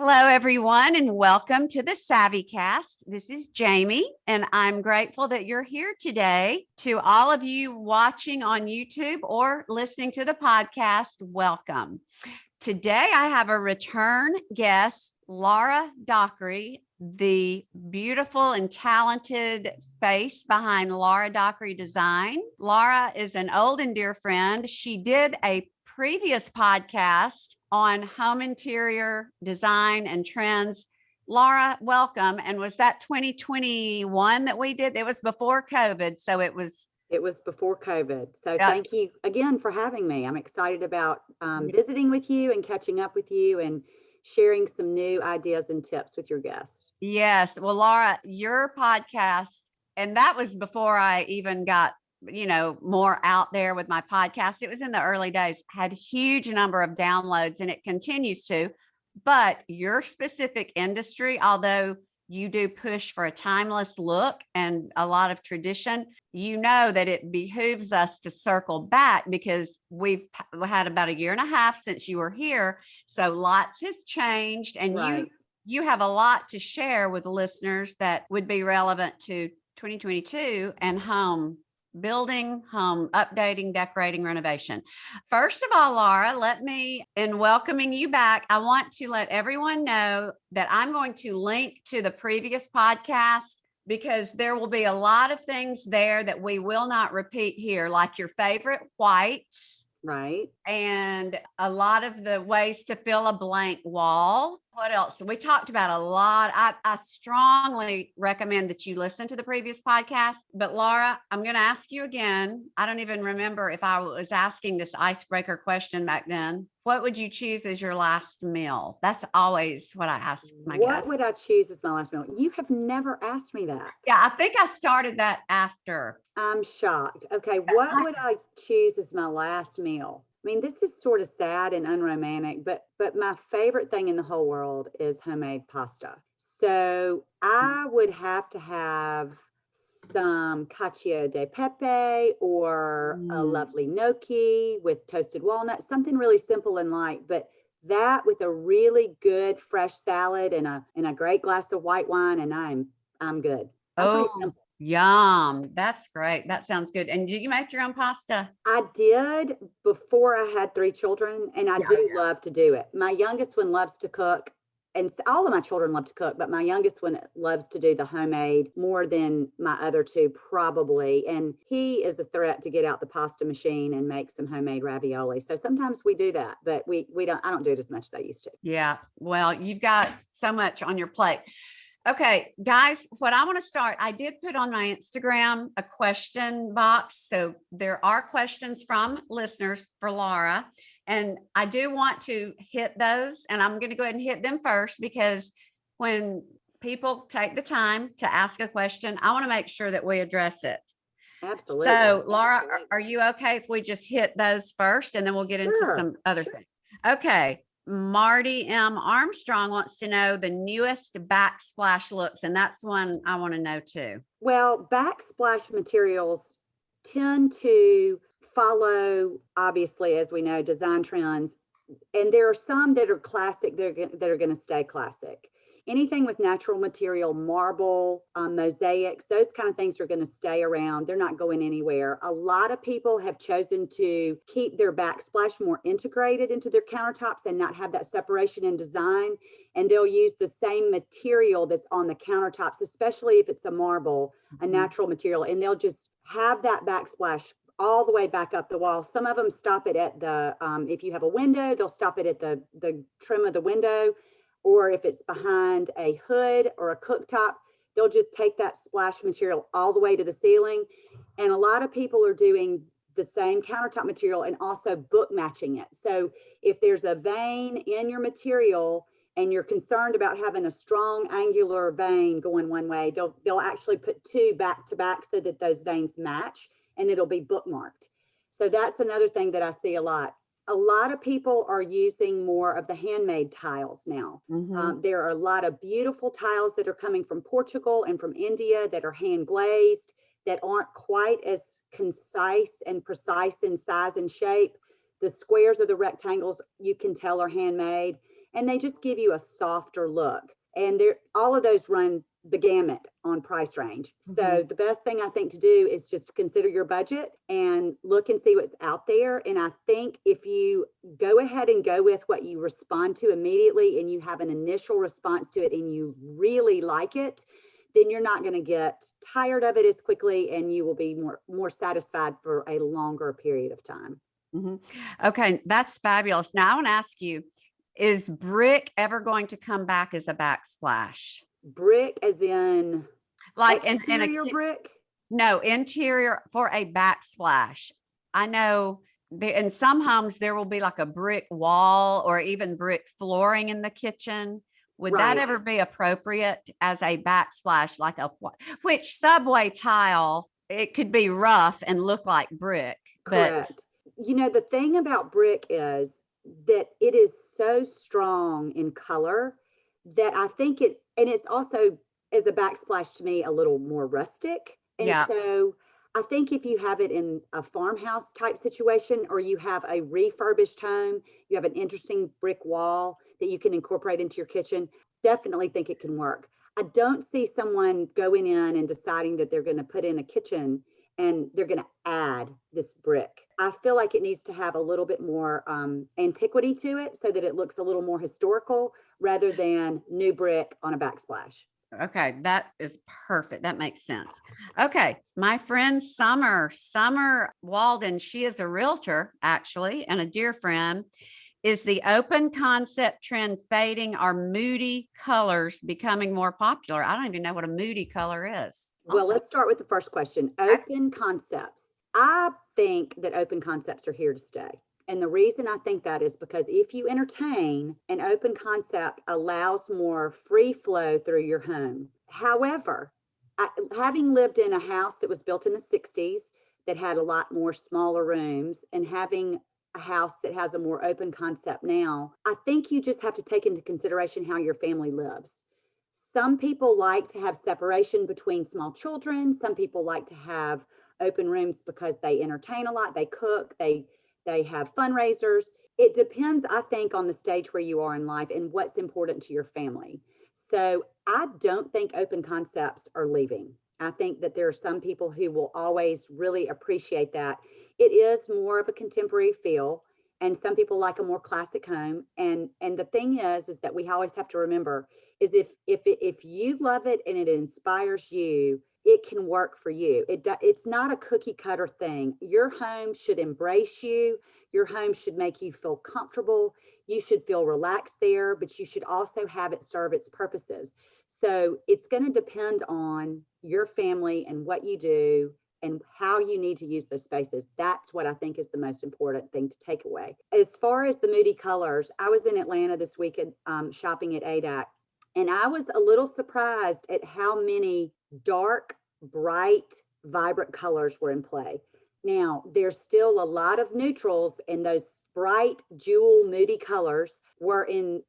Hello, everyone, and welcome to the SavvyCast. This is Jamie, and I'm grateful that you're here today. To all of you watching on YouTube or listening to the podcast, welcome. Today, I have a return guest, Laura Dockery, the beautiful and talented face behind Laura Dockery Design. Laura is an old and dear friend. She did a previous podcast on home interior design and trends. Laura, welcome. And was that 2021 that we did? It was before COVID. So it was before COVID. So thank you again for having me. I'm excited about visiting with you and catching up with you and sharing some new ideas and tips with your guests. Yes. Well, Laura, your podcast, and that was before I even got more out there with my podcast. It was in the early days, had huge number of downloads, and it continues to. But your specific industry, although you do push for a timeless look and a lot of tradition, you know that it behooves us to circle back because we've had about 1.5 years since you were here. So lots has changed, and Right. you have a lot to share with listeners that would be relevant to 2022 and home building, home updating, decorating, renovation. First of all, Laura, in welcoming you back, I want to let everyone know that I'm going to link to the previous podcast because there will be a lot of things there that we will not repeat here, like your favorite whites. Right. And a lot of the ways to fill a blank wall. What else? We talked about a lot. I strongly recommend that you listen to the previous podcast. But Laura, I'm going to ask you again. I don't even remember if I was asking this icebreaker question back then. What would you choose as your last meal? That's always what I ask my guests. What would I choose as my last meal? You have never asked me that. Yeah, I think I started that after. I'm shocked. Okay, what would I choose as my last meal? I mean, this is sort of sad and unromantic, but my favorite thing in the whole world is homemade pasta. So I would have to have some cacio de pepe or a lovely gnocchi with toasted walnuts, something really simple and light, but that with a really good fresh salad and a great glass of white wine, and I'm good. I'm pretty simple. Yum. That's great. That sounds good. And do you make your own pasta? I did before I had 3 children, and I do love to do it. My youngest one loves to cook, and all of my children love to cook, but my youngest one loves to do the homemade more than my other 2 probably. And he is a threat to get out the pasta machine and make some homemade ravioli. So sometimes we do that, but I don't do it as much as I used to. Yeah. Well, you've got so much on your plate. Okay, guys, what I want to start, I did put on my Instagram a question box. So there are questions from listeners for Laura, and I do want to hit those, and I'm going to go ahead and hit them first because when people take the time to ask a question, I want to make sure that we address it. Absolutely. So Laura, are you okay if we just hit those first and then we'll get into some other things? Okay. Marty M. Armstrong wants to know the newest backsplash looks, and that's one I want to know too. Well, backsplash materials tend to follow, obviously, as we know, design trends, and there are some that are classic that are going to stay classic. Anything with natural material, marble, mosaics, those kind of things are going to stay around. They're not going anywhere. A lot of people have chosen to keep their backsplash more integrated into their countertops and not have that separation in design. And they'll use the same material that's on the countertops, especially if it's a marble, a natural material, and they'll just have that backsplash all the way back up the wall. Some of them stop it at the, if you have a window, they'll stop it at the trim of the window. Or if it's behind a hood or a cooktop, they'll just take that splash material all the way to the ceiling. And a lot of people are doing the same countertop material and also book matching it. So if there's a vein in your material and you're concerned about having a strong angular vein going one way, they'll actually put 2 back to back so that those veins match, and it'll be bookmarked. So that's another thing that I see a lot. A lot of people are using more of the handmade tiles now. There are a lot of beautiful tiles that are coming from Portugal and from India that are hand glazed, that aren't quite as concise and precise in size and shape. The squares or the rectangles, you can tell are handmade. and they just give you a softer look. And all of those run the gamut on price range. So the best thing I think to do is just consider your budget and look and see what's out there. And I think if you go ahead and go with what you respond to immediately, and you have an initial response to it and you really like it, then you're not going to get tired of it as quickly, and you will be more satisfied for a longer period of time. Okay, that's fabulous. Now I want to ask you, is brick ever going to come back as a backsplash? Brick as in like exterior brick? No, interior for a backsplash. I know in some homes there will be like a brick wall or even brick flooring in the kitchen. Would that ever be appropriate as a backsplash, like which subway tile? It could be rough and look like brick. Correct. But the thing about brick is that it is so strong in color that I think and it's also, as a backsplash to me, a little more rustic. And so I think if you have it in a farmhouse type situation, or you have a refurbished home, you have an interesting brick wall that you can incorporate into your kitchen, definitely think it can work. I don't see someone going in and deciding that they're going to put in a kitchen and they're going to add this brick. I feel like it needs to have a little bit more antiquity to it, so that it looks a little more historical rather than new brick on a backsplash. Okay, that is perfect. That makes sense. Okay, my friend Summer Walden, she is a realtor actually, and a dear friend. Is the open concept trend fading? Are moody colors becoming more popular? I don't even know what a moody color is. Well, let's start with the first question. Open concepts. I think that open concepts are here to stay. And the reason I think that is because if you entertain, an open concept allows more free flow through your home. However, having lived in a house that was built in the 60s that had a lot more smaller rooms, and having a house that has a more open concept now, I think you just have to take into consideration how your family lives. Some people like to have separation between small children. Some people like to have open rooms because they entertain a lot, they cook, they have fundraisers. It depends, I think, on the stage where you are in life and what's important to your family. So I don't think open concepts are leaving. I think that there are some people who will always really appreciate that. It is more of a contemporary feel, and some people like a more classic home. And the thing is that we always have to remember is if you love it and it inspires you, it can work for you. It's not a cookie cutter thing. Your home should embrace you. Your home should make you feel comfortable. You should feel relaxed there, but you should also have it serve its purposes. So it's going to depend on your family and what you do and how you need to use those spaces. That's what I think is the most important thing to take away. As far as the moody colors, I was in Atlanta this weekend shopping at ADAC, and I was a little surprised at how many dark, bright, vibrant colors were in play. Now, there's still a lot of neutrals, and those bright, jewel, moody colors were in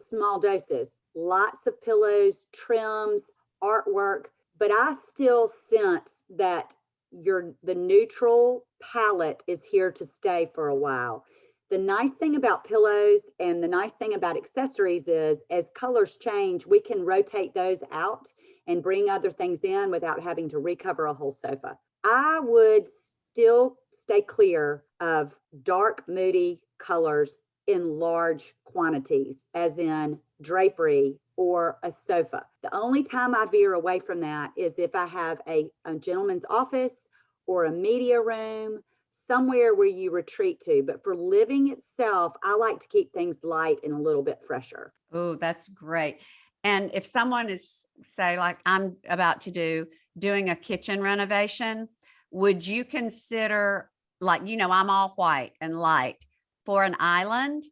small doses. Lots of pillows, trims, artwork, but I still sense that the neutral palette is here to stay for a while. The nice thing about pillows and the nice thing about accessories is, as colors change, we can rotate those out and bring other things in without having to recover a whole sofa. I would still stay clear of dark, moody colors in large quantities, as in drapery or a sofa. The only time I veer away from that is if I have a gentleman's office or a media room, somewhere where you retreat to. But for living itself, I like to keep things light and a little bit fresher. Oh, that's great. And if someone is, say, like I'm about to doing a kitchen renovation, would you consider, like, I'm all white and light for an island?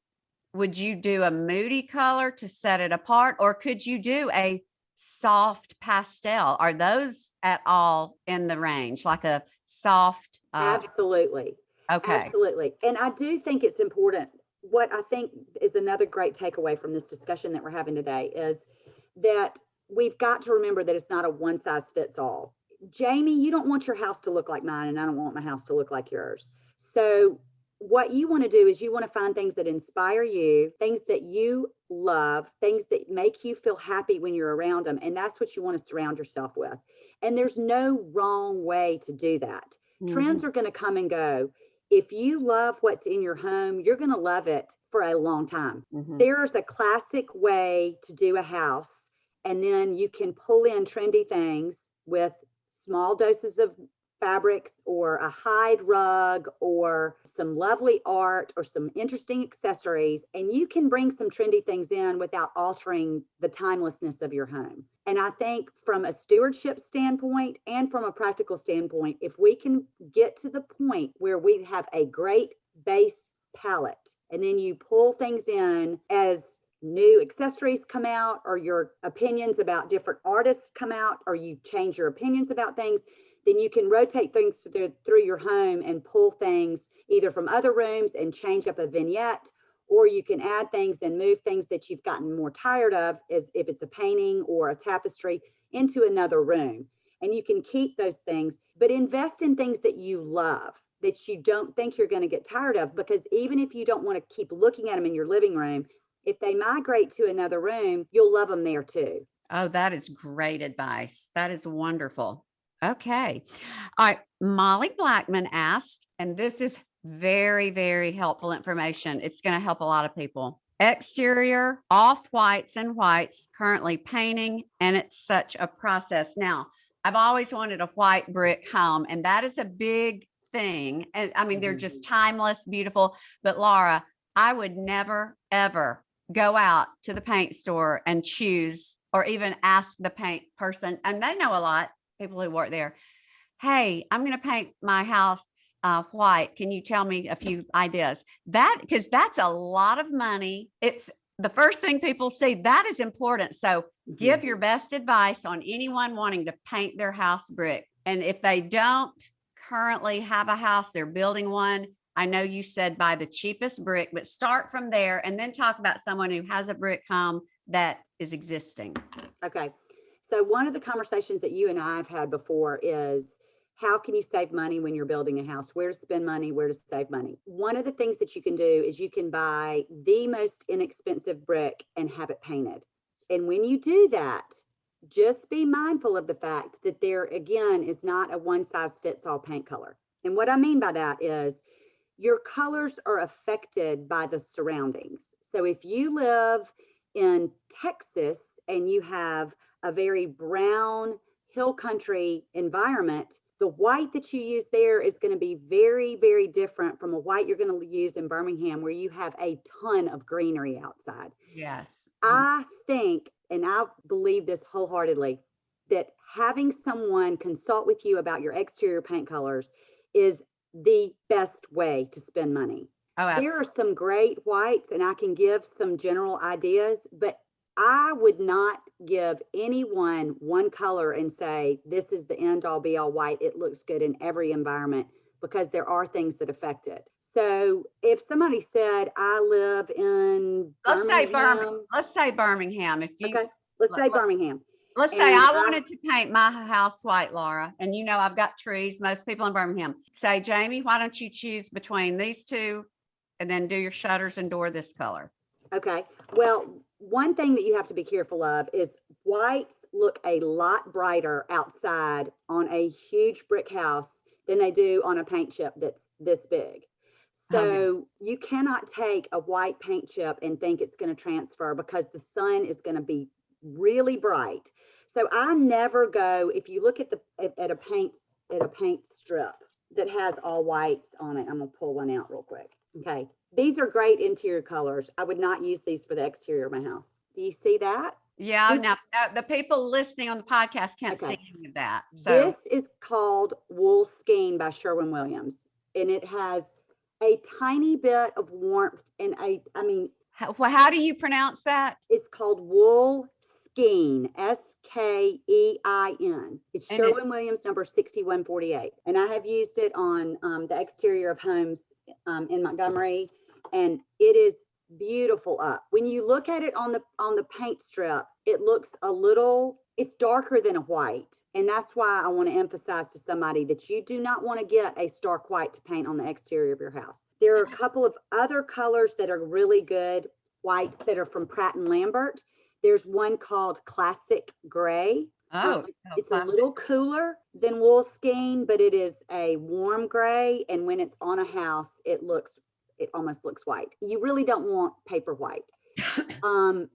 Would you do a moody color to set it apart, or could you do a soft pastel? Are those at all in the range, like a soft? Absolutely. Okay. Absolutely. And I do think it's important. What I think is another great takeaway from this discussion that we're having today is that we've got to remember that it's not a one size fits all. Jamie, you don't want your house to look like mine, and I don't want my house to look like yours. So what you want to do is you want to find things that inspire you, things that you love, things that make you feel happy when you're around them. And that's what you want to surround yourself with. And there's no wrong way to do that. Trends are going to come and go. If you love what's in your home, you're going to love it for a long time. There's a classic way to do a house, and then you can pull in trendy things with small doses of fabrics or a hide rug or some lovely art or some interesting accessories, and you can bring some trendy things in without altering the timelessness of your home. And I think from a stewardship standpoint and from a practical standpoint, if we can get to the point where we have a great base palette and then you pull things in as new accessories come out, or your opinions about different artists come out, or you change your opinions about things, then you can rotate things through your home and pull things either from other rooms and change up a vignette, or you can add things and move things that you've gotten more tired of, as if it's a painting or a tapestry, into another room. And you can keep those things, but invest in things that you love, that you don't think you're going to get tired of, because even if you don't want to keep looking at them in your living room, if they migrate to another room, you'll love them there too. Oh, that is great advice. That is wonderful. Okay. All right. Molly Blackman asked, and this is very, very helpful information. It's going to help a lot of people. Exterior, off whites and whites, currently painting, and it's such a process. Now, I've always wanted a white brick home, and that is a big thing. And I mean, they're just timeless, beautiful. But Laura, I would never, ever go out to the paint store and choose, or even ask the paint person, and they know a lot, people who work there, hey, I'm going to paint my house white. Can you tell me a few ideas? Because that's a lot of money. It's the first thing people see. That is important. So give your best advice on anyone wanting to paint their house brick. And if they don't currently have a house, they're building one. I know you said buy the cheapest brick, but start from there and then talk about someone who has a brick home that is existing. Okay. So one of the conversations that you and I have had before is, how can you save money when you're building a house? Where to spend money, where to save money? One of the things that you can do is you can buy the most inexpensive brick and have it painted. And when you do that, just be mindful of the fact that there, again, is not a one size fits all paint color. And what I mean by that is your colors are affected by the surroundings. So if you live in Texas and you have a very brown hill country environment, the white that you use there is going to be very, very different from a white you're going to use in Birmingham, where you have a ton of greenery outside. Yes. I think, and I believe this wholeheartedly, that having someone consult with you about your exterior paint colors is the best way to spend money. Oh, absolutely. There are some great whites, and I can give some general ideas, but I would not give anyone one color and say, this is the end all be all white. It looks good in every environment, because there are things that affect it. So if somebody said, I live in Birmingham. Let's say Birmingham. Okay, let's say Birmingham. Let's say I wanted to paint my house white, Laura, and you know I've got trees. Most people in Birmingham say, Jamie, why don't you choose between these two and then do your shutters and door this color? Okay. Well, one thing that you have to be careful of is whites look a lot brighter outside on a huge brick house than they do on a paint chip that's this big. So you cannot take a white paint chip and think it's going to transfer, because the sun is going to be really bright. So I never go, if you look at a paint strip that has all whites on it, I'm going to pull one out real quick. Okay. These are great interior colors. I would not use these for the exterior of my house. Do you see that? Yeah. Now the people listening on the podcast can't see any of that. So this is called Wool Skein by Sherwin-Williams, and it has a tiny bit of warmth. And how do you pronounce that? It's called Wool Skein, Skein. It's Sherwin-Williams number 6148. And I have used it on the exterior of homes in Montgomery, and it is beautiful up. When you look at it on the paint strip, it looks a little it's darker than a white. And that's why I want to emphasize to somebody that you do not want to get a stark white to paint on the exterior of your house. There are a couple of other colors that are really good whites that are from Pratt and Lambert. There's one called Classic Gray. It's a little cooler than Wolfskin, but it is a warm gray. And when it's on a house, it almost looks white. You really don't want paper white.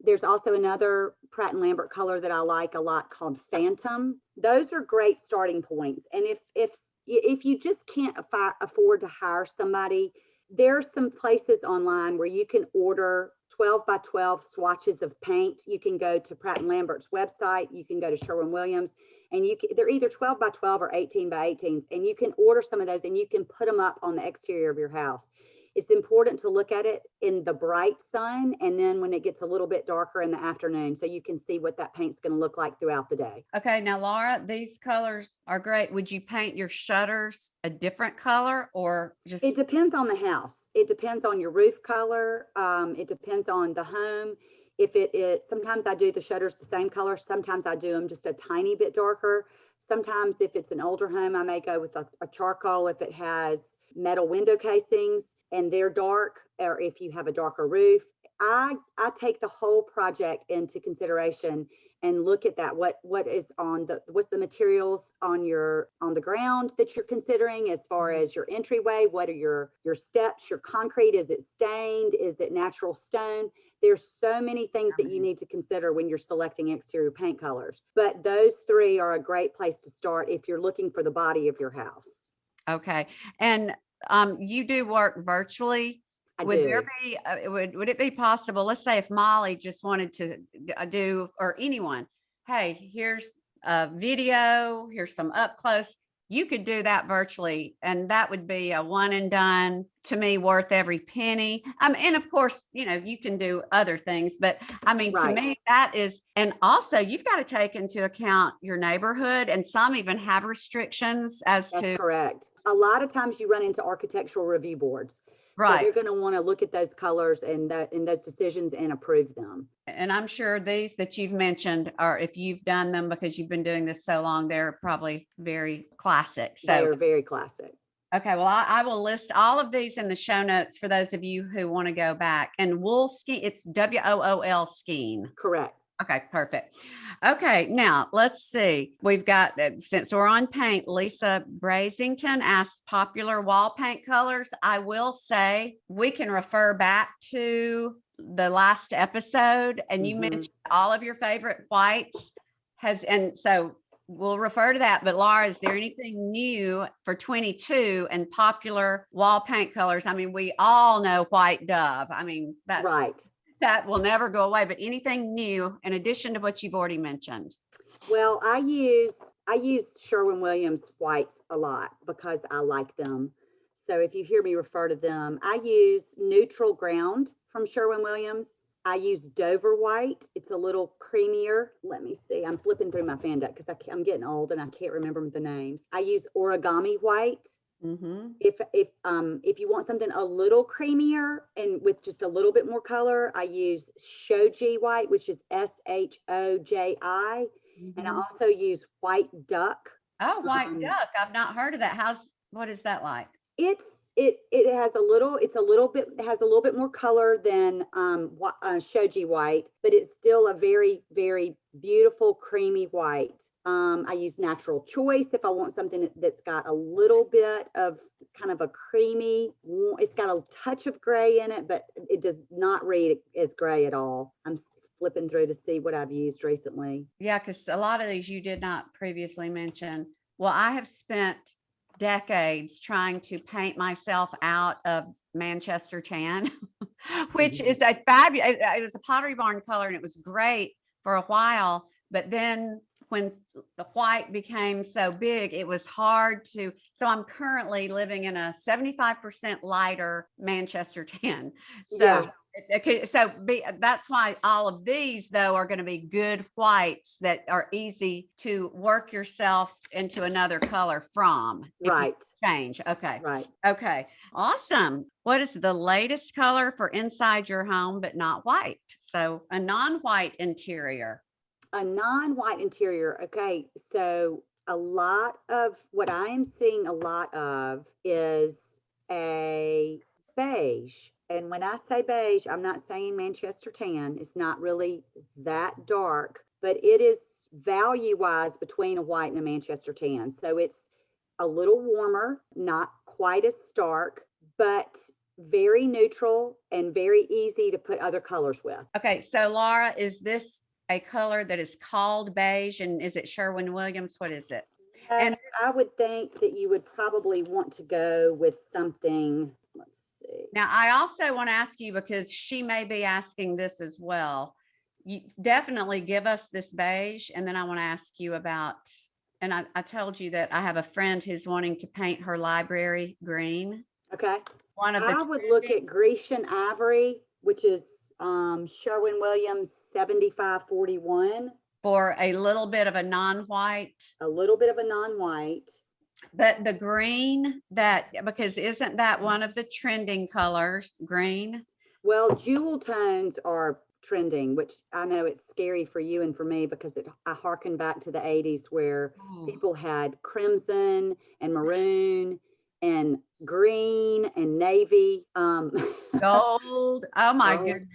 There's also another Pratt and Lambert color that I like a lot called Phantom. Those are great starting points. And if you just can't afford to hire somebody, there are some places online where you can order 12 by 12 swatches of paint. You can go to Pratt and Lambert's website. You can go to Sherwin-Williams, and they're either 12 by 12 or 18 by 18s. And you can order some of those and you can put them up on the exterior of your house. It's important to look at it in the bright sun and then when it gets a little bit darker in the afternoon, so you can see what that paint's going to look like throughout the day. Okay, now Laura, these colors are great. Would you paint your shutters a different color or just? It depends on the house. It depends on your roof color. It depends on the home. If it is, sometimes I do the shutters the same color. Sometimes I do them just a tiny bit darker. Sometimes if it's an older home, I may go with a charcoal if it has metal window casings and they're dark, or if you have a darker roof. I take the whole project into consideration and look at that. What's the materials on the ground that you're considering as far as your entryway? What are your steps, your concrete? Is it stained? Is it natural stone? There's so many things that you need to consider when you're selecting exterior paint colors. But those three are a great place to start if you're looking for the body of your house. Okay. And you do work virtually. Would it be possible, let's say if Molly just wanted to do, or anyone, hey, here's a video, here's some up close, you could do that virtually. And that would be a one and done, to me, worth every penny. And of course, you can do other things, but to me, that is, and also you've got to take into account your neighborhood, and some even have restrictions as to. That's correct. A lot of times you run into architectural review boards. Right. So they're going to want to look at those colors and those decisions and approve them. And I'm sure these that you've mentioned are, if you've done them because you've been doing this so long, they're probably very classic. So they're very classic. Okay. Well, I will list all of these in the show notes for those of you who want to go back. And Wolfskin, it's WOOL Skin. Correct. Okay, perfect. Okay, now let's see. We've got, since we're on paint, Lisa Brasington asked popular wall paint colors. I will say we can refer back to the last episode, and you mentioned all of your favorite whites. And so we'll refer to that. But Laura, is there anything new for 22 and popular wall paint colors? We all know White Dove. That's right. That will never go away, but anything new in addition to what you've already mentioned? Well, I use Sherwin-Williams whites a lot because I like them. So if you hear me refer to them, I use Neutral Ground from Sherwin-Williams. I use Dover white. It's a little creamier. Let me see. I'm flipping through my fan deck because I'm getting old and I can't remember the names. I use Origami white. If you want something a little creamier and with just a little bit more color, I use Shoji white, which is SHOJI, and I also use White Duck. Oh, White Duck! I've not heard of that. What is that like? It has a little bit more color than Shoji white, but it's still a very, very beautiful creamy white. I use Natural Choice if I want something that's got a little bit of kind of a creamy, it's got a touch of gray in it, but it does not read as gray at all. I'm flipping through to see what I've used recently. Yeah, because a lot of these you did not previously mention. Well, I have spent decades trying to paint myself out of Manchester tan, which is a fabulous, it was a Pottery Barn color and it was great for a while. But then when the white became so big, it was hard to, so I'm currently living in a 75% lighter Manchester tan. So that's why all of these though are going to be good whites that are easy to work yourself into another color from. Right. Change. Okay. Right. Okay. Awesome. What is the latest color for inside your home, but not white? So a non-white interior. A non-white interior. Okay, so a lot of what I am seeing a lot of is a beige. And when I say beige, I'm not saying Manchester tan. It's not really that dark, but it is value-wise between a white and a Manchester tan. So it's a little warmer, not quite as stark, but very neutral and very easy to put other colors with. Okay, so Laura, is this a color that is called beige, and is it Sherwin-Williams? What is it? And I would think that you would probably want to go with something, let's see. now I also want to ask you, because she may be asking this as well. You definitely give us this beige, and then I want to ask you about, and I told you that I have a friend who's wanting to paint her library green. Okay. One of the I would look at Grecian Ivory, which is Sherwin-Williams 7541. for a little bit of a non-white. A little bit of a non-white. But the green, that, because isn't that one of the trending colors, green? Well, jewel tones are trending, which I know it's scary for you and for me, because I harken back to the 80s where people had crimson and maroon and green and navy. Gold. Oh my Gold. goodness.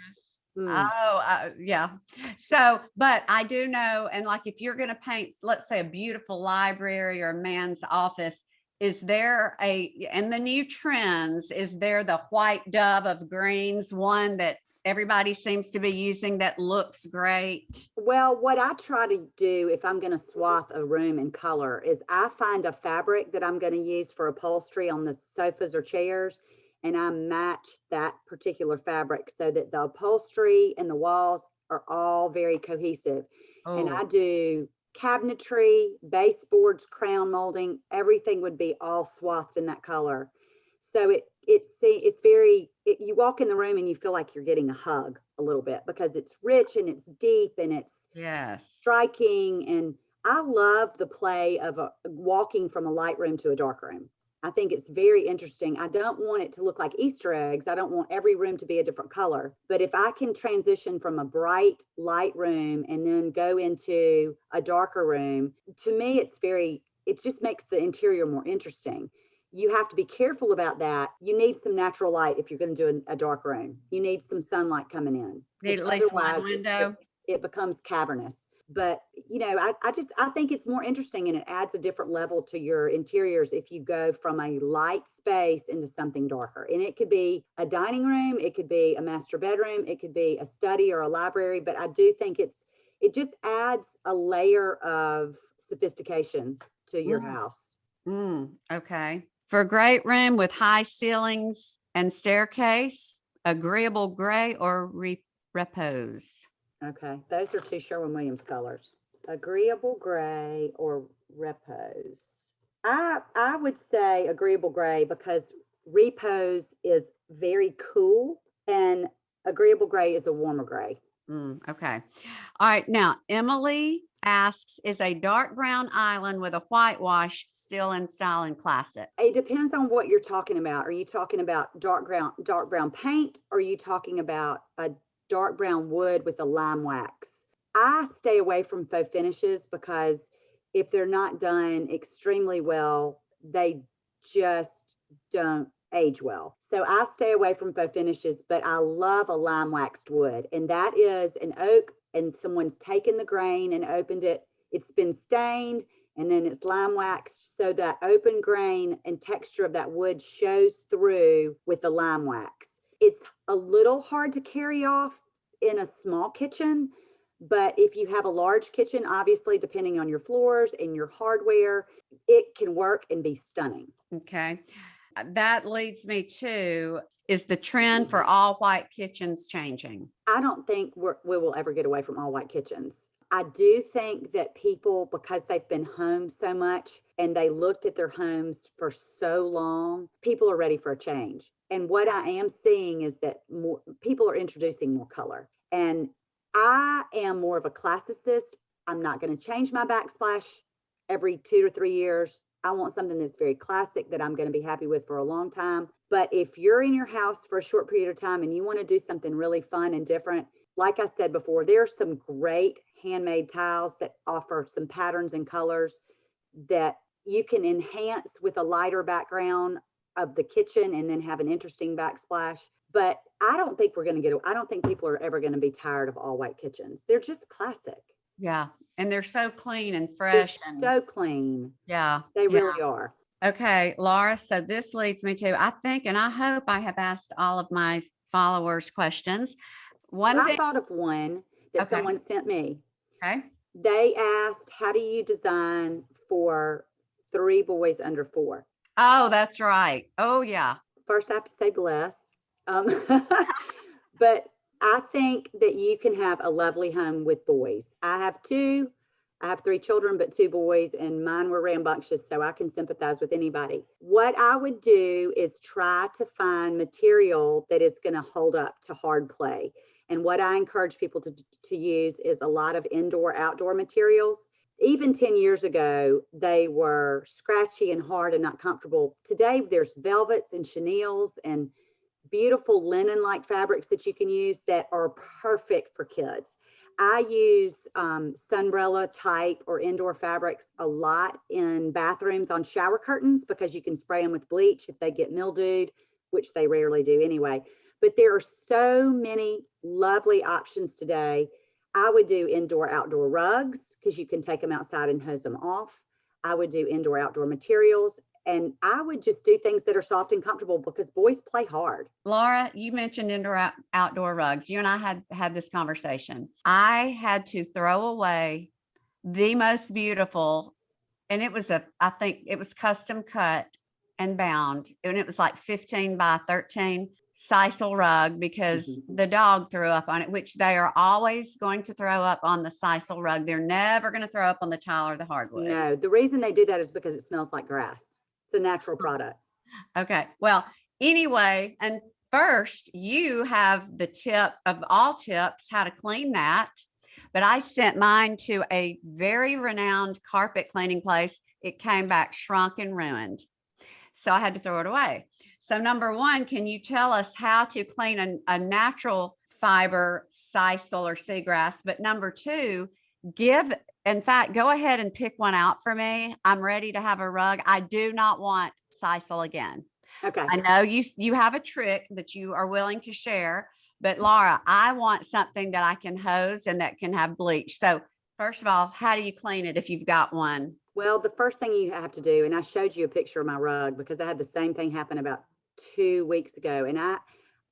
Mm. Oh, yeah. So, but I do know, and like if you're going to paint, let's say a beautiful library or a man's office, is there and the new trends, is there the white dove of greens, one that everybody seems to be using that looks great? Well, what I try to do if I'm going to swath a room in color is I find a fabric that I'm going to use for upholstery on the sofas or chairs, and I match that particular fabric so that the upholstery and the walls are all very cohesive. And I do cabinetry, baseboards, crown molding, everything would be all swathed in that color. So it's very, you walk in the room and you feel like you're getting a hug a little bit, because it's rich and it's deep and it's striking. And I love the play of walking from a light room to a dark room. I think it's very interesting. I don't want it to look like Easter eggs. I don't want every room to be a different color. But if I can transition from a bright light room and then go into a darker room, to me, it just makes the interior more interesting. You have to be careful about that. You need some natural light if you're going to do a dark room. You need some sunlight coming in. Need at least one window. It becomes cavernous. But, I think it's more interesting, and it adds a different level to your interiors if you go from a light space into something darker. And it could be a dining room, it could be a master bedroom, it could be a study or a library. But I do think it just adds a layer of sophistication to your house. Okay. For a great room with high ceilings and staircase, agreeable gray or repose? Okay, those are two Sherwin-Williams colors. Agreeable gray or repose. I would say agreeable gray, because repose is very cool and agreeable gray is a warmer gray. Okay. All right. Now, Emily asks, is a dark brown island with a whitewash still in style and classic? It depends on what you're talking about. Are you talking about dark brown paint? Or are you talking about a dark brown wood with a lime wax? I stay away from faux finishes, because if they're not done extremely well, they just don't age well. So I stay away from faux finishes, but I love a lime waxed wood. And that is an oak, and someone's taken the grain and opened it. It's been stained and then it's lime waxed, so that open grain and texture of that wood shows through with the lime wax. It's a little hard to carry off in a small kitchen, but if you have a large kitchen, obviously, depending on your floors and your hardware, it can work and be stunning. Okay. That leads me to, is the trend for all white kitchens changing? I don't think we will ever get away from all white kitchens. I do think that people, because they've been home so much and they looked at their homes for so long, people are ready for a change. And what I am seeing is that more people are introducing more color. And I am more of a classicist. I'm not going to change my backsplash every 2 to 3 years. I want something that's very classic that I'm going to be happy with for a long time. But if you're in your house for a short period of time and you want to do something really fun and different, like I said before, there are some great handmade tiles that offer some patterns and colors that you can enhance with a lighter background of the kitchen and then have an interesting backsplash. But I don't think I don't think people are ever going to be tired of all white kitchens. They're just classic. Yeah. And they're so clean and They're fresh. And so clean. yeah. They Yeah. really are. Okay, Laura. So this leads me to, I think, and I hope I have asked all of my followers questions. One I thing. thought of one that Okay. someone sent me. Okay. They asked, how do you design for 3 boys under 4? Oh, that's right. Oh, yeah. First, I have to say bless. But I think that you can have a lovely home with boys. I have 3 children, but 2 boys, and mine were rambunctious, so I can sympathize with anybody. What I would do is try to find material that is going to hold up to hard play. And what I encourage people to use is a lot of indoor, outdoor materials. Even 10 years ago, they were scratchy and hard and not comfortable. Today, there's velvets and chenilles and beautiful linen-like fabrics that you can use that are perfect for kids. I use sunbrella type or indoor fabrics a lot in bathrooms on shower curtains because you can spray them with bleach if they get mildewed, which they rarely do anyway. But there are so many lovely options today. I would do indoor outdoor rugs because you can take them outside and hose them off. I would do indoor outdoor materials. And I would just do things that are soft and comfortable because boys play hard. Laura, you mentioned indoor outdoor rugs. You and I had this conversation. I had to throw away the most beautiful, and it was I think it was custom cut and bound, and it was like 15 by 13 sisal rug because the dog threw up on it, which they are always going to throw up on the sisal rug. They're never going to throw up on the tile or the hardwood. No, the reason they do that is because it smells like grass. It's a natural product. Okay. Well, anyway, and first you have the tip of all tips, how to clean that. But I sent mine to a very renowned carpet cleaning place. It came back shrunk and ruined. So I had to throw it away. So number one, can you tell us how to clean a natural fiber sisal or seagrass? But number two, in fact, go ahead and pick one out for me. I'm ready to have a rug. I do not want sisal again. Okay. I know you have a trick that you are willing to share, but Laura, I want something that I can hose and that can have bleach. So first of all, how do you clean it if you've got one? Well, the first thing you have to do, and I showed you a picture of my rug because I had the same thing happen about 2 weeks ago. And I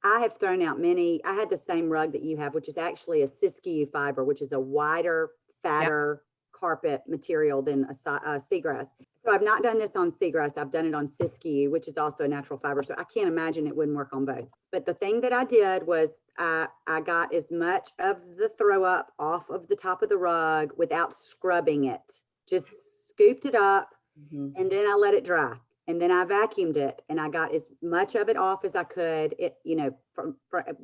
have thrown out many. I had the same rug that you have, which is actually a siskiyou fiber, which is a wider, fatter carpet material than a seagrass. So I've not done this on seagrass. I've done it on siskiyou, which is also a natural fiber. So I can't imagine it wouldn't work on both. But the thing that I did was I got as much of the throw up off of the top of the rug without scrubbing it. Just scooped it up and then I let it dry. And then I vacuumed it and I got as much of it off as I could. It, and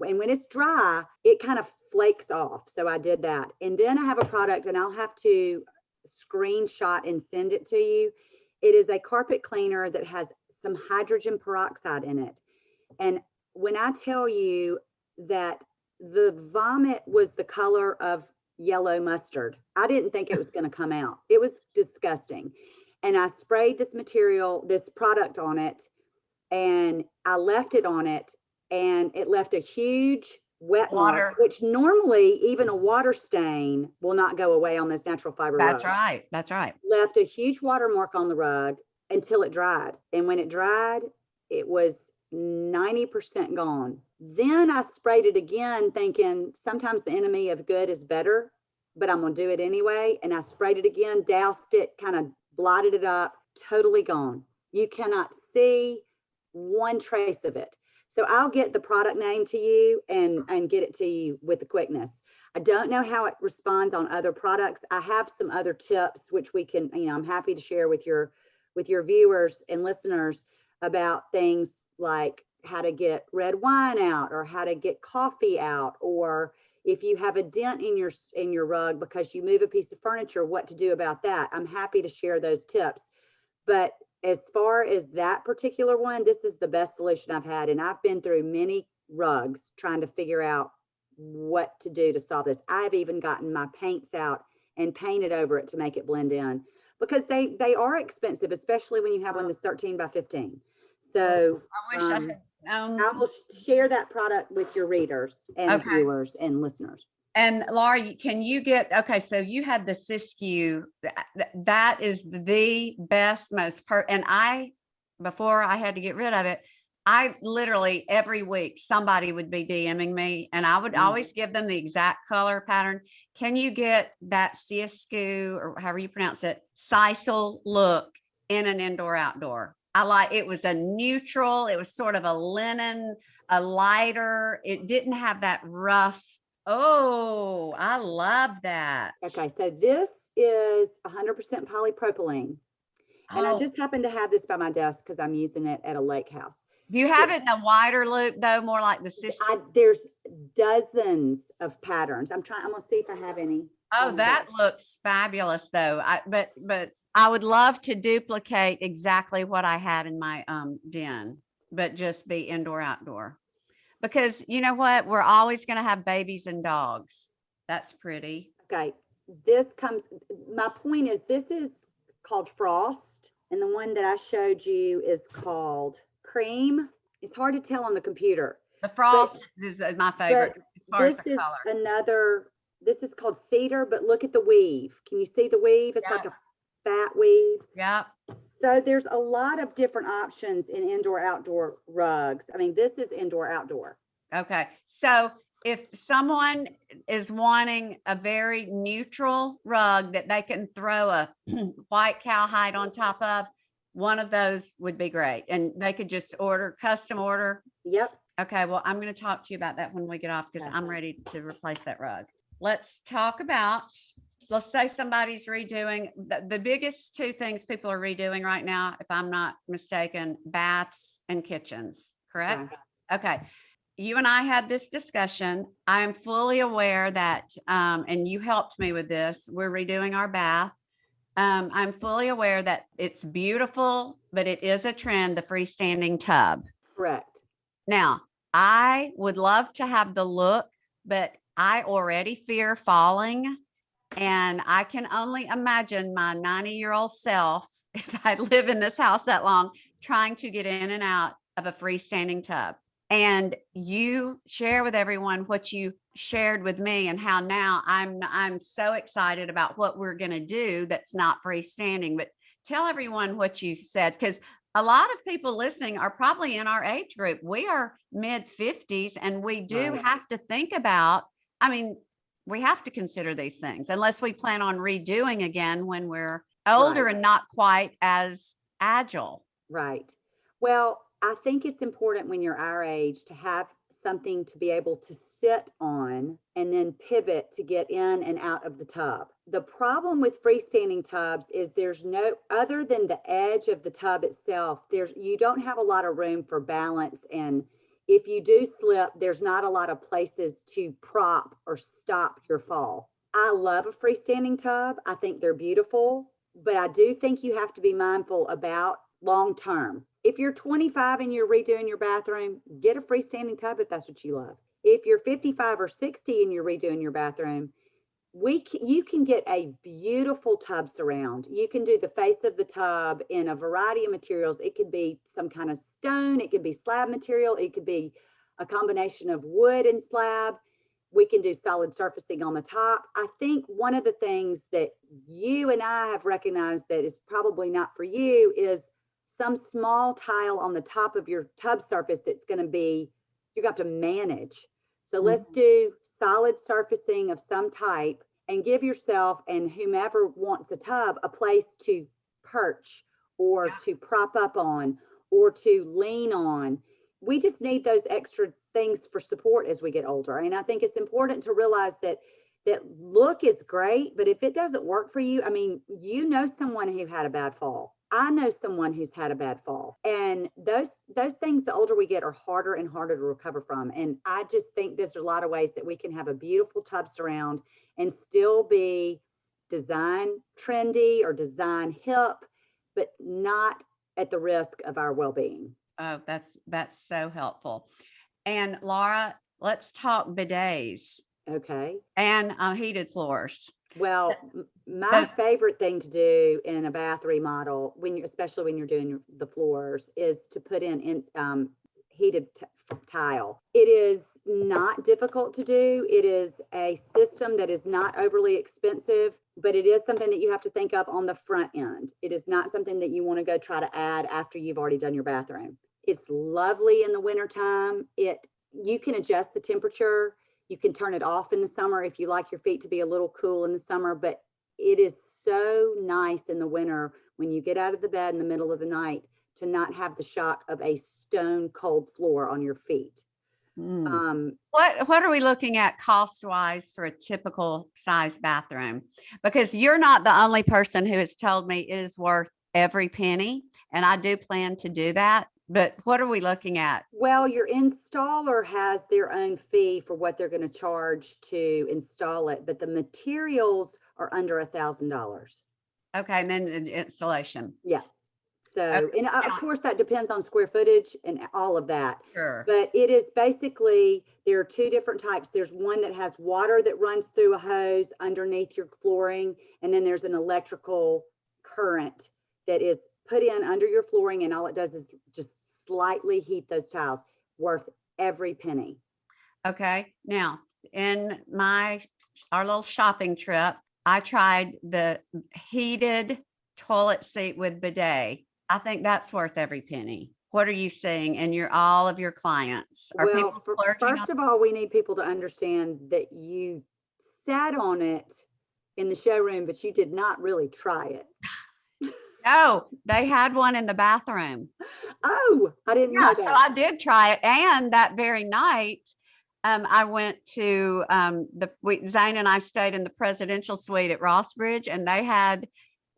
when it's dry, it kind of flakes off. So I did that. And then I have a product and I'll have to screenshot and send it to you. It is a carpet cleaner that has some hydrogen peroxide in it. And when I tell you that the vomit was the color of yellow mustard, I didn't think it was going to come out. It was disgusting. And I sprayed this product on it, and I left it on it, and it left a huge wet mark, which normally even a water stain will not go away on this natural fiber rug. That's right. Left a huge watermark on the rug until it dried. And when it dried, it was 90% gone. Then I sprayed it again, thinking sometimes the enemy of good is better, but I'm going to do it anyway. And I sprayed it again, doused it, kind of blotted it up, totally gone. You cannot see one trace of it. So I'll get the product name to you and get it to you with the quickness. I don't know how it responds on other products. I have some other tips, which we can, I'm happy to share with your viewers and listeners about things like how to get red wine out or how to get coffee out, or if you have a dent in your rug because you move a piece of furniture, what to do about that. I'm happy to share those tips. But as far as that particular one, this is the best solution I've had. And I've been through many rugs trying to figure out what to do to solve this. I've even gotten my paints out and painted over it to make it blend in, because they are expensive, especially when you have one that's 13 by 15. So I wish I had I will share that product with your readers and viewers and listeners. And Laura, can you get, okay, so you had the Siskiyou, that is the best, and before I had to get rid of it, I literally every week somebody would be DMing me and I would always give them the exact color pattern. Can you get that Siskiyou, or however you pronounce it, sisal look in an indoor outdoor? It was a neutral, it was sort of a linen, a lighter, it didn't have that rough. Oh, I love that. Okay, so this is 100% polypropylene. And I just happen to have this by my desk because I'm using it at a lake house. Do you have it in a wider look though, more like the system? There's dozens of patterns. I'm gonna see if I have any. Oh, that looks fabulous though. But I would love to duplicate exactly what I have in my den, but just be indoor outdoor. Because you know what? We're always going to have babies and dogs. That's pretty. Okay. My point is, this is called Frost. And the one that I showed you is called Cream. It's hard to tell on the computer. The Frost is my favorite as far as the color. This is called Cedar, but look at the weave. Can you see the weave? It's like a fat weave. Yeah. So there's a lot of different options in indoor outdoor rugs. I mean, this is indoor outdoor. Okay. So if someone is wanting a very neutral rug that they can throw a white cowhide on top of, one of those would be great. And they could just custom order. Yep. Okay. Well, I'm going to talk to you about that when we get off, because I'm ready to replace that rug. Let's talk about, let's say somebody's redoing the biggest two things people are redoing right now, if I'm not mistaken, baths and kitchens, correct? Okay. You and I had this discussion. I am fully aware that, and you helped me with this, we're redoing our bath. I'm fully aware that it's beautiful, but it is a trend, the freestanding tub. Correct. Now, I would love to have the look, but I already fear falling. And I can only imagine my 90-year-old self, if I live in this house that long, trying to get in and out of a freestanding tub. And you share with everyone what you shared with me and how now I'm so excited about what we're going to do that's not freestanding. But tell everyone what you said, because a lot of people listening are probably in our age group. We are mid-50s and we do have to think about, we have to consider these things unless we plan on redoing again when we're older and not quite as agile. Right. Well, I think it's important when you're our age to have something to be able to sit on and then pivot to get in and out of the tub. The problem with freestanding tubs is there's no, other than the edge of the tub itself, you don't have a lot of room for balance. And if you do slip, there's not a lot of places to prop or stop your fall. I love a freestanding tub. I think they're beautiful, but I do think you have to be mindful about long term. If you're 25 and you're redoing your bathroom, get a freestanding tub if that's what you love. If you're 55 or 60 and you're redoing your bathroom, you can get a beautiful tub surround. You can do the face of the tub in a variety of materials. It could be some kind of stone. It could be slab material. It could be a combination of wood and slab. We can do solid surfacing on the top. I think one of the things that you and I have recognized that is probably not for you is some small tile on the top of your tub surface that's going to be, you got to manage. So let's do solid surfacing of some type and give yourself and whomever wants a tub a place to perch or to prop up on or to lean on. We just need those extra things for support as we get older. And I think it's important to realize that look is great, but if it doesn't work for you, you know someone who had a bad fall. I know someone who's had a bad fall, and those things, the older we get, are harder and harder to recover from. And I just think there's a lot of ways that we can have a beautiful tub surround and still be design trendy or design hip, but not at the risk of our well-being. Oh, that's so helpful. And Laura, let's talk bidets Okay. and heated floors. Well, my Those- favorite thing to do in a bath remodel, especially when you're doing the floors, is to put in heated tile. It is not difficult to do. It is a system that is not overly expensive, but it is something that you have to think of on the front end. It is not something that you want to go try to add after you've already done your bathroom. It's lovely in the wintertime. You can adjust the temperature. You can turn it off in the summer if you like your feet to be a little cool in the summer, but it is so nice in the winter when you get out of the bed in the middle of the night to not have the shock of a stone cold floor on your feet. What are we looking at cost wise for a typical size bathroom? Because you're not the only person who has told me it is worth every penny, and I do plan to do that. But what are we looking at? Well, your installer has their own fee for what they're going to charge to install it, but the materials are under $1,000. Okay, and then the installation. Yeah. So, Okay. and of course, that depends on square footage and all of that. Sure. But it is basically, there are two different types. There's one that has water that runs through a hose underneath your flooring, and then there's an electrical current that is put in under your flooring, and all it does is just slightly heat those tiles. Worth every penny. Okay. Now, in our little shopping trip, I tried the heated toilet seat with bidet. I think that's worth every penny. What are you seeing in all of your clients? Are Well, people splurging first of all, we need people to understand that you sat on it in the showroom, but you did not really try it. No, they had one in the bathroom. Oh, I didn't know Yeah, that. so I did try it. And that very night, I went to Zane and I stayed in the presidential suite at Rossbridge, and they had,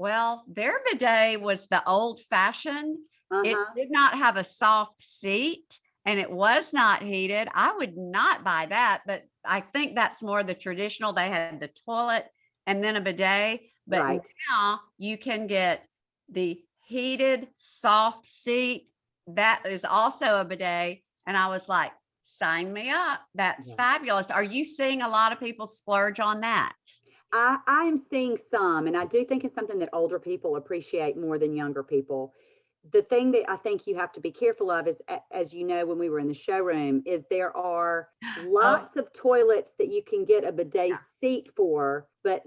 their bidet was the old fashioned. It did not have a soft seat and it was not heated. I would not buy that, but I think that's more the traditional. They had the toilet and then a bidet, but Right. now you can get the heated soft seat that is also a bidet. And I was like, sign me up. That's fabulous. Are you seeing a lot of people splurge on that? I am seeing some, and I do think it's something that older people appreciate more than younger people. The thing that I think you have to be careful of is, as you know, when we were in the showroom, is there are lots of toilets that you can get a bidet seat for, but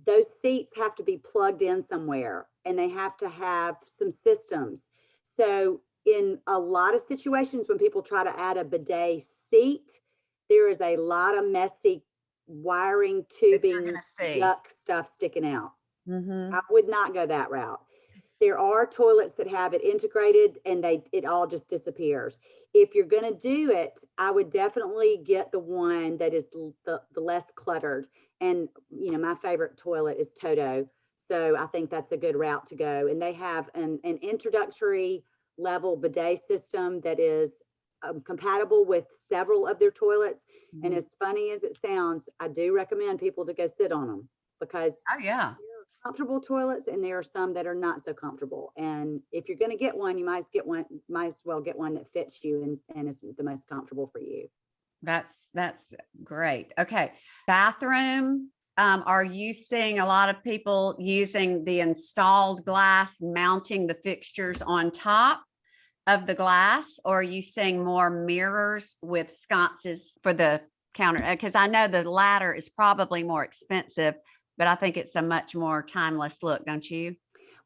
those seats have to be plugged in somewhere and they have to have some systems. So in a lot of situations, when people try to add a bidet seat, there is a lot of messy wiring, tubing, duct stuff sticking out. I would not go that route. There are toilets that have it integrated and it all just disappears. If you're going to do it, I would definitely get the one that is the less cluttered. And, you know, my favorite toilet is Toto. So I think that's a good route to go. And they have an introductory level bidet system that is compatible with several of their toilets. And as funny as it sounds, I do recommend people to go sit on them because there are comfortable toilets and there are some that are not so comfortable. And if you're going to get one, you might as well get one that fits you and is the most comfortable for you. That's great. Okay. Bathroom. Are you seeing a lot of people using the installed glass, mounting the fixtures on top of the glass, or are you seeing more mirrors with sconces for the counter? Because I know the latter is probably more expensive, but I think it's a much more timeless look, don't you?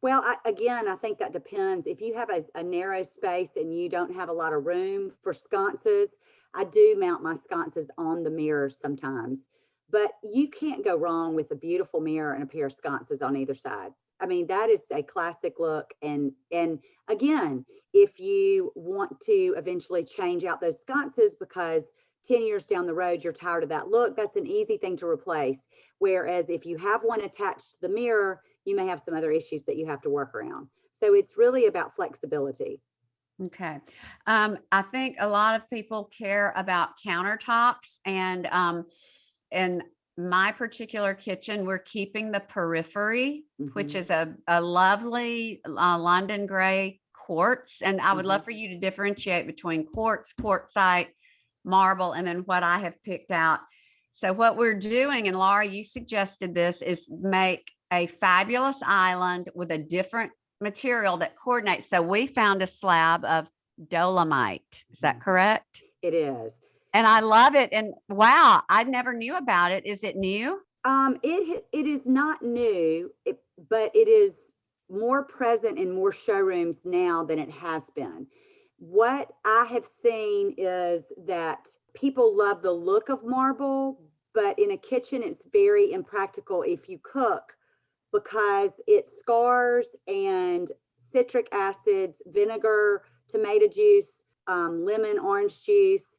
Well, I think that depends. If you have a narrow space and you don't have a lot of room for sconces, I do mount my sconces on the mirrors sometimes. But you can't go wrong with a beautiful mirror and a pair of sconces on either side. I mean, that is a classic look. And again, if you want to eventually change out those sconces because 10 years down the road, you're tired of that look, that's an easy thing to replace. Whereas if you have one attached to the mirror, you may have some other issues that you have to work around. So it's really about flexibility. Okay. I think a lot of people care about countertops, and in my particular kitchen, we're keeping the periphery, which is a lovely London gray quartz. And I would love for you to differentiate between quartz, quartzite, marble, and then what I have picked out. So what we're doing, and Laura, you suggested this, is make a fabulous island with a different material that coordinates. So we found a slab of dolomite. Is that correct? It is. And I love it. And wow, I never knew about it. Is it new? It is not new, but it is more present in more showrooms now than it has been. What I have seen is that people love the look of marble, but in a kitchen, it's very impractical if you cook because it scars, and citric acids, vinegar, tomato juice, lemon, orange juice,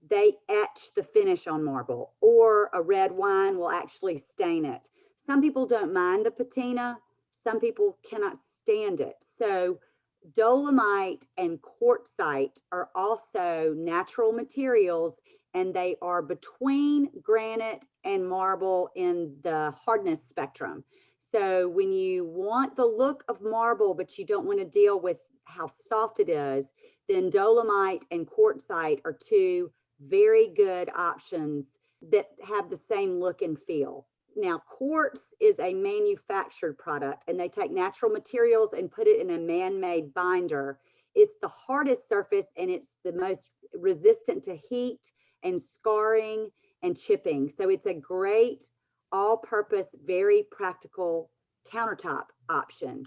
they etch the finish on marble, or a red wine will actually stain it. Some people don't mind the patina. Some people cannot stand it. So dolomite and quartzite are also natural materials, and they are between granite and marble in the hardness spectrum. So when you want the look of marble, but you don't want to deal with how soft it is, then dolomite and quartzite are two very good options that have the same look and feel. Now, quartz is a manufactured product, and they take natural materials and put it in a man-made binder. It's the hardest surface, and it's the most resistant to heat and scarring and chipping. So it's a great all-purpose, very practical countertop option.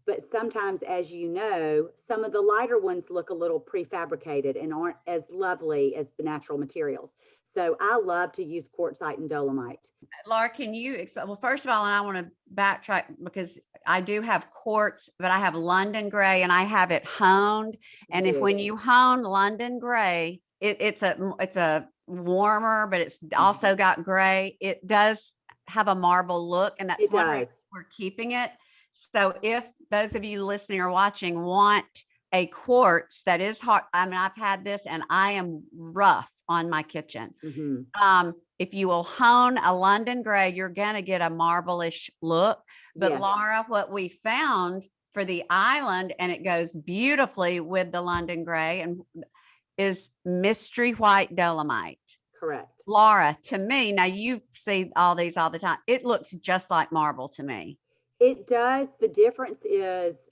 But sometimes, as you know, some of the lighter ones look a little prefabricated and aren't as lovely as the natural materials. So I love to use quartzite and dolomite. Laura, can you, well, first of all, and I want to backtrack because I do have quartz, but I have London gray and I have it honed. And if when you hone London gray, it's a warmer, but it's also got gray. It does have a marble look, and that's why we're keeping it. So if those of you listening or watching want a quartz that is hard, I mean, I've had this and I am rough on my kitchen. If you will hone a London gray, you're going to get a marble-ish look. But Laura, what we found for the island, and it goes beautifully with the London gray, and is mystery white dolomite. Correct. Laura, to me, now you see all these all the time. It looks just like marble to me. It does. The difference is,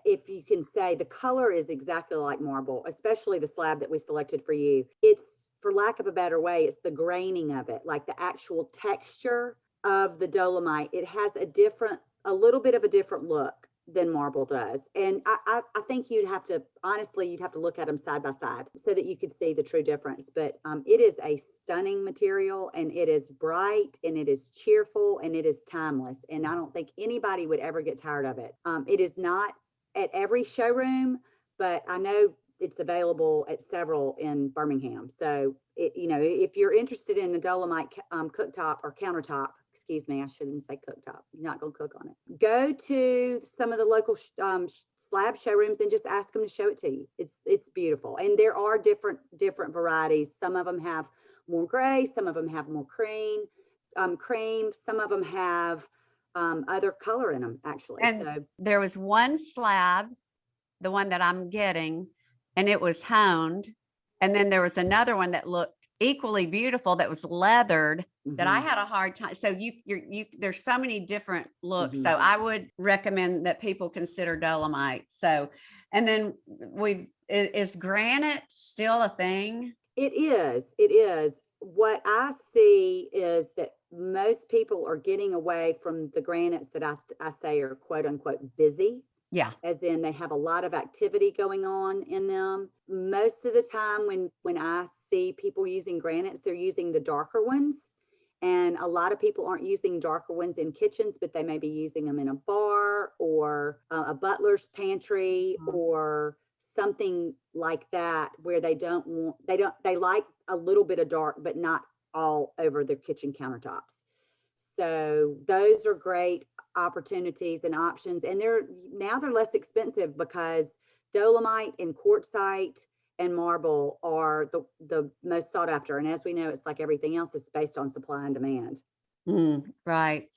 if you can say, the color is exactly like marble, especially the slab that we selected for you. It's, for lack of a better way, it's the graining of it, like the actual texture of the dolomite. It has a little bit of a different look than marble does. And I think you'd have to look at them side by side so that you could see the true difference. But it is a stunning material, and it is bright, and it is cheerful, and it is timeless. And I don't think anybody would ever get tired of it. It is not at every showroom, but I know it's available at several in Birmingham. So if you're interested in a dolomite cooktop or countertop, excuse me, I shouldn't say cooktop. You're not going to cook on it. Go to some of the local slab showrooms and just ask them to show it to you. It's beautiful. And there are different varieties. Some of them have more gray. Some of them have more cream. Some of them have other color in them, actually. And so there was one slab, the one that I'm getting, and it was honed. And then there was another one that looked equally beautiful that was leathered that I had a hard time. So there's so many different looks. So I would recommend that people consider dolomite. So, and then is granite still a thing? It is. What I see is that most people are getting away from the granites that I say are quote unquote busy. Yeah. As in they have a lot of activity going on in them. Most of the time when I see people using granites, they're using the darker ones. And a lot of people aren't using darker ones in kitchens, but they may be using them in a bar or a butler's pantry or something like that, where they like a little bit of dark, but not all over their kitchen countertops. So those are great opportunities and options. And they're less expensive because dolomite and quartzite and marble are the most sought after. And as we know, it's like everything else, is based on supply and demand. Right.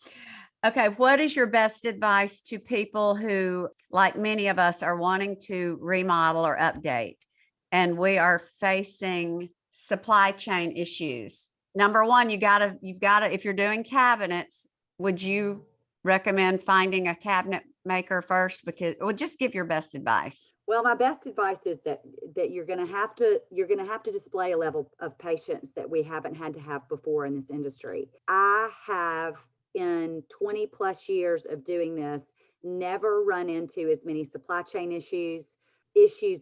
Okay. What is your best advice to people who, like many of us, are wanting to remodel or update? And we are facing supply chain issues. Number one, you've got to, if you're doing cabinets, would you recommend finding a cabinet maker first? Because, well, just give your best advice. Well, my best advice is that you're going to have to display a level of patience that we haven't had to have before in this industry. I have, in 20 plus years of doing this, never run into as many supply chain issues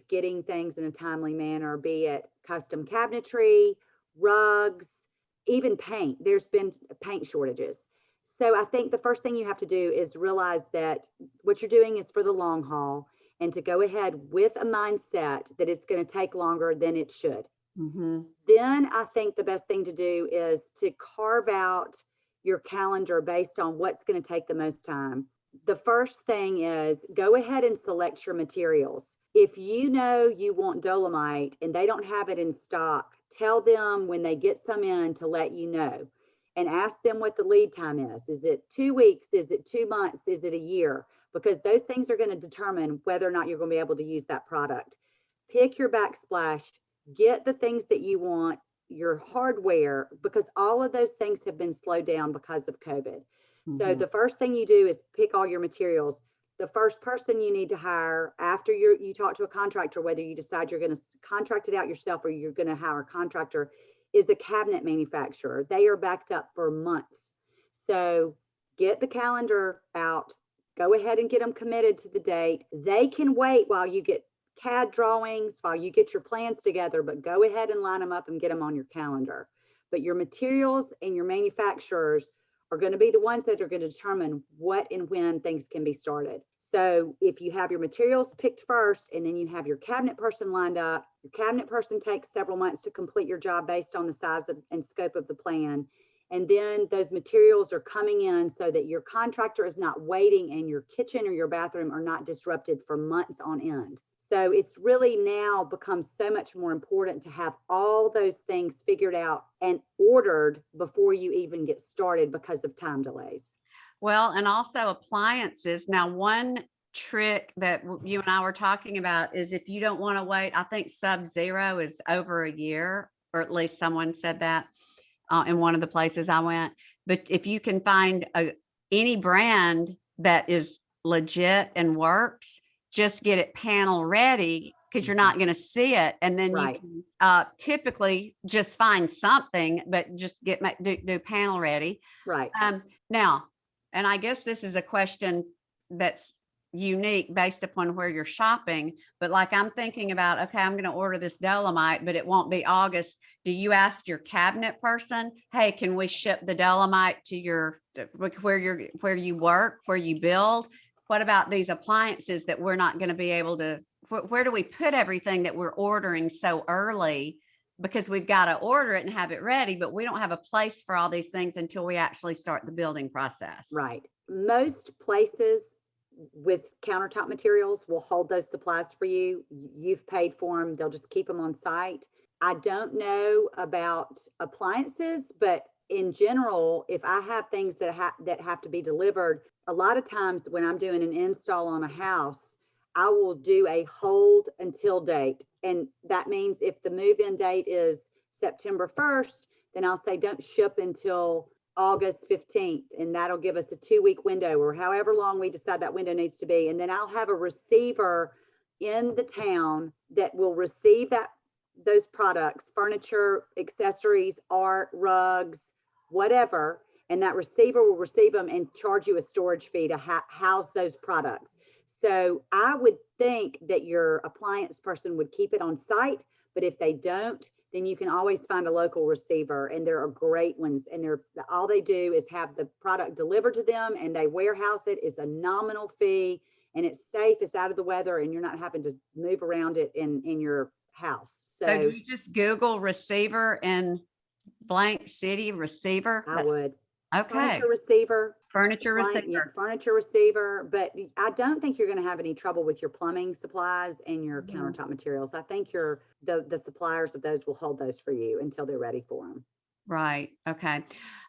getting things in a timely manner, be it custom cabinetry, rugs, even paint. There's been paint shortages. So I think the first thing you have to do is realize that what you're doing is for the long haul, and to go ahead with a mindset that it's going to take longer than it should. Mm-hmm. Then I think the best thing to do is to carve out your calendar based on what's going to take the most time. The first thing is go ahead and select your materials. If you know you want dolomite and they don't have it in stock, tell them when they get some in to let you know, and ask them what the lead time is. Is it 2 weeks? Is it 2 months? Is it a year? Because those things are going to determine whether or not you're going to be able to use that product. Pick your backsplash, get the things that you want, your hardware, because all of those things have been slowed down because of COVID. Mm-hmm. So the first thing you do is pick all your materials. The first person you need to hire after you talk to a contractor, whether you decide you're going to contract it out yourself or you're going to hire a contractor, is the cabinet manufacturer. They are backed up for months. So get the calendar out, go ahead and get them committed to the date. They can wait while you get CAD drawings, while you get your plans together, but go ahead and line them up and get them on your calendar. But your materials and your manufacturers are going to be the ones that are going to determine what and when things can be started. So if you have your materials picked first and then you have your cabinet person lined up, your cabinet person takes several months to complete your job based on the size and scope of the plan. And then those materials are coming in so that your contractor is not waiting and your kitchen or your bathroom are not disrupted for months on end. So it's really now become so much more important to have all those things figured out and ordered before you even get started because of time delays. Well, and also appliances. Now, one trick that you and I were talking about is if you don't want to wait, I think Sub-Zero is over a year, or at least someone said that in one of the places I went. But if you can find any brand that is legit and works, just get it panel ready, because you're not going to see it. And then you can typically just find something, but just do panel ready. Right. Now, and I guess this is a question that's unique based upon where you're shopping, but like I'm thinking about, okay, I'm going to order this dolomite, but it won't be August. Do you ask your cabinet person, hey, can we ship the dolomite to where you work, where you build? What about these appliances that we're not going to be able to, where do we put everything that we're ordering so early? Because we've got to order it and have it ready, but we don't have a place for all these things until we actually start the building process. Right. Most places with countertop materials will hold those supplies for you. You've paid for them. They'll just keep them on site. I don't know about appliances, but in general, if I have things that have to be delivered, a lot of times when I'm doing an install on a house, I will do a hold until date. And that means if the move-in date is September 1st, then I'll say don't ship until August 15th. And that'll give us a 2-week window, or however long we decide that window needs to be. And then I'll have a receiver in the town that will receive those products, furniture, accessories, art, rugs, whatever. And that receiver will receive them and charge you a storage fee to house those products. So I would think that your appliance person would keep it on site, but if they don't, then you can always find a local receiver, and there are great ones. And all they do is have the product delivered to them, and they warehouse it. It's a nominal fee, and it's safe. It's out of the weather, and you're not having to move around it in your house. So do you just Google receiver in blank city receiver? I would. Okay. Furniture receiver. But I don't think you're going to have any trouble with your plumbing supplies and your countertop materials. I think the suppliers of those will hold those for you until they're ready for them. Right. Okay.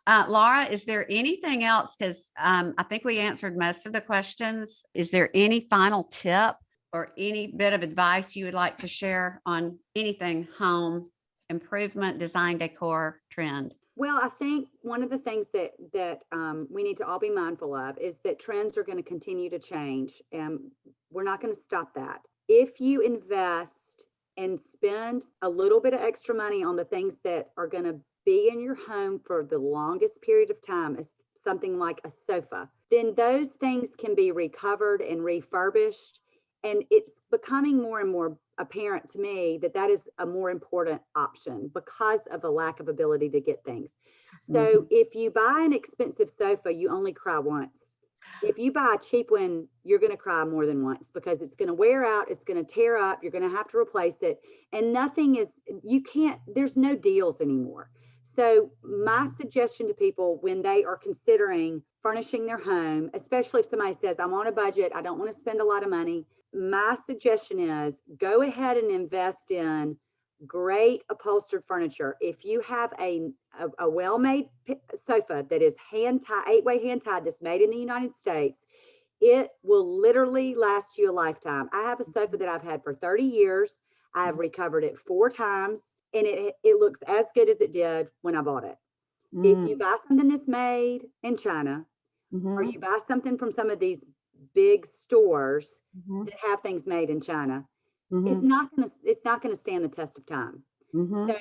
Laura, is there anything else? Because I think we answered most of the questions. Is there any final tip or any bit of advice you would like to share on anything home improvement, design, decor trend? Well, I think one of the things that we need to all be mindful of is that trends are going to continue to change, and we're not going to stop that. If you invest and spend a little bit of extra money on the things that are going to be in your home for the longest period of time, as something like a sofa, then those things can be recovered and refurbished. And it's becoming more and more apparent to me that that is a more important option because of the lack of ability to get things. So if you buy an expensive sofa, you only cry once. If you buy a cheap one, you're going to cry more than once because it's going to wear out, it's going to tear up, you're going to have to replace it. And nothing is, you can't, there's no deals anymore. So my suggestion to people when they are considering furnishing their home, especially if somebody says, I'm on a budget, I don't want to spend a lot of money, my suggestion is go ahead and invest in great upholstered furniture. If you have a well-made sofa that is hand tied, 8-way hand tied, that's made in the United States, it will literally last you a lifetime. I have a sofa that I've had for 30 years. I have recovered it 4 times, and it looks as good as it did when I bought it. If you buy something that's made in China, or you buy something from some of these big stores that have things made in China, it's not going to stand the test of time. So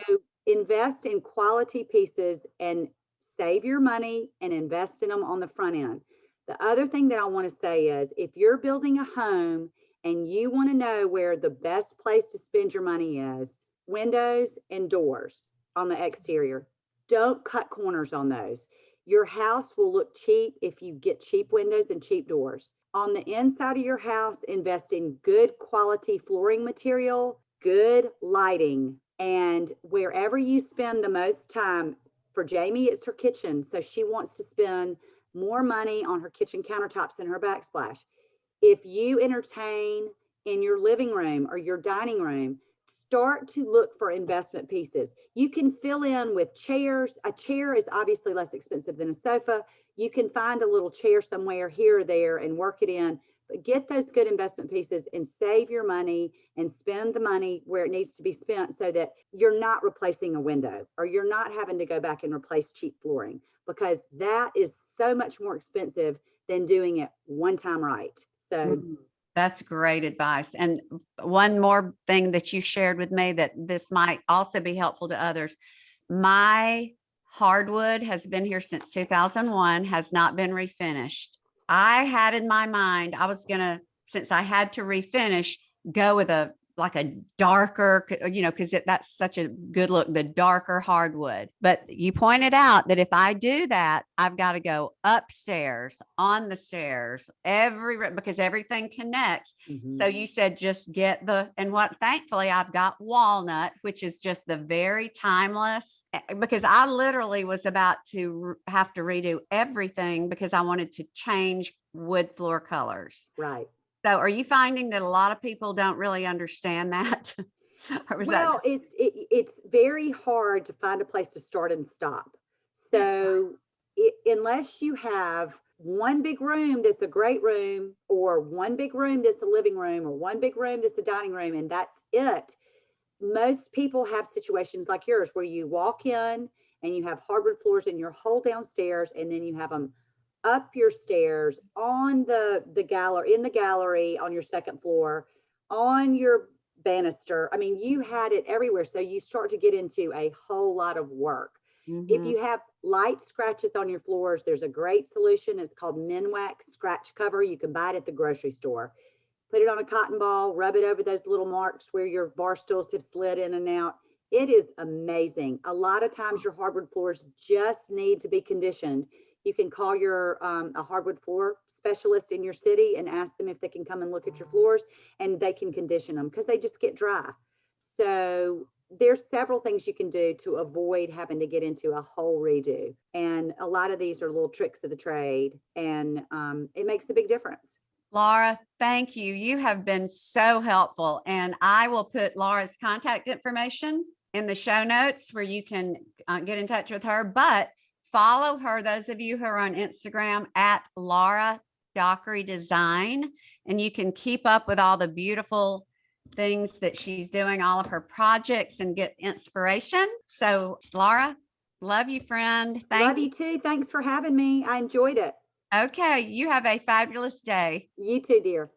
invest in quality pieces and save your money and invest in them on the front end. The other thing that I want to say is if you're building a home and you want to know where the best place to spend your money is, windows and doors on the exterior. Don't cut corners on those. Your house will look cheap if you get cheap windows and cheap doors. On the inside of your house, invest in good quality flooring material, good lighting, and wherever you spend the most time. For Jamie, it's her kitchen. So she wants to spend more money on her kitchen countertops and her backsplash. If you entertain in your living room or your dining room, start to look for investment pieces. You can fill in with chairs. A chair is obviously less expensive than a sofa. You can find a little chair somewhere here or there and work it in, but get those good investment pieces and save your money and spend the money where it needs to be spent so that you're not replacing a window or you're not having to go back and replace cheap flooring, because that is so much more expensive than doing it one time right. So that's great advice. And one more thing that you shared with me that this might also be helpful to others. My hardwood has been here since 2001, has not been refinished. I had in my mind, I was going to, since I had to refinish, go with a darker, because that's such a good look, the darker hardwood. But you pointed out that if I do that, I've got to go upstairs, on the stairs, because everything connects. So you said just get thankfully I've got walnut, which is just the very timeless, because I literally was about to have to redo everything because I wanted to change wood floor colors. Right. So are you finding that a lot of people don't really understand that? Well, it's very hard to find a place to start and stop. So unless you have one big room that's a great room, or one big room that's a living room, or one big room that's a dining room, and that's it, most people have situations like yours where you walk in and you have hardwood floors in your whole downstairs, and then you have them up your stairs, on the gallery, in the gallery, on your second floor, on your banister. I mean, you had it everywhere. So you start to get into a whole lot of work. If you have light scratches on your floors, there's a great solution. It's called Minwax scratch cover. You can buy it at the grocery store. Put it on a cotton ball, rub it over those little marks where your bar stools have slid in and out. It is amazing. A lot of times your hardwood floors just need to be conditioned. You can call a hardwood floor specialist in your city and ask them if they can come and look at your floors, and they can condition them because they just get dry. So there's several things you can do to avoid having to get into a whole redo. And a lot of these are little tricks of the trade, and it makes a big difference. Laura, thank you. You have been so helpful. And I will put Laura's contact information in the show notes where you can get in touch with her. But follow her, those of you who are on Instagram, at Laura Dockery Design, and you can keep up with all the beautiful things that she's doing, all of her projects, and get inspiration. So, Laura, love you, friend. Love you too. Thanks for having me. I enjoyed it. Okay, you have a fabulous day. You too, dear.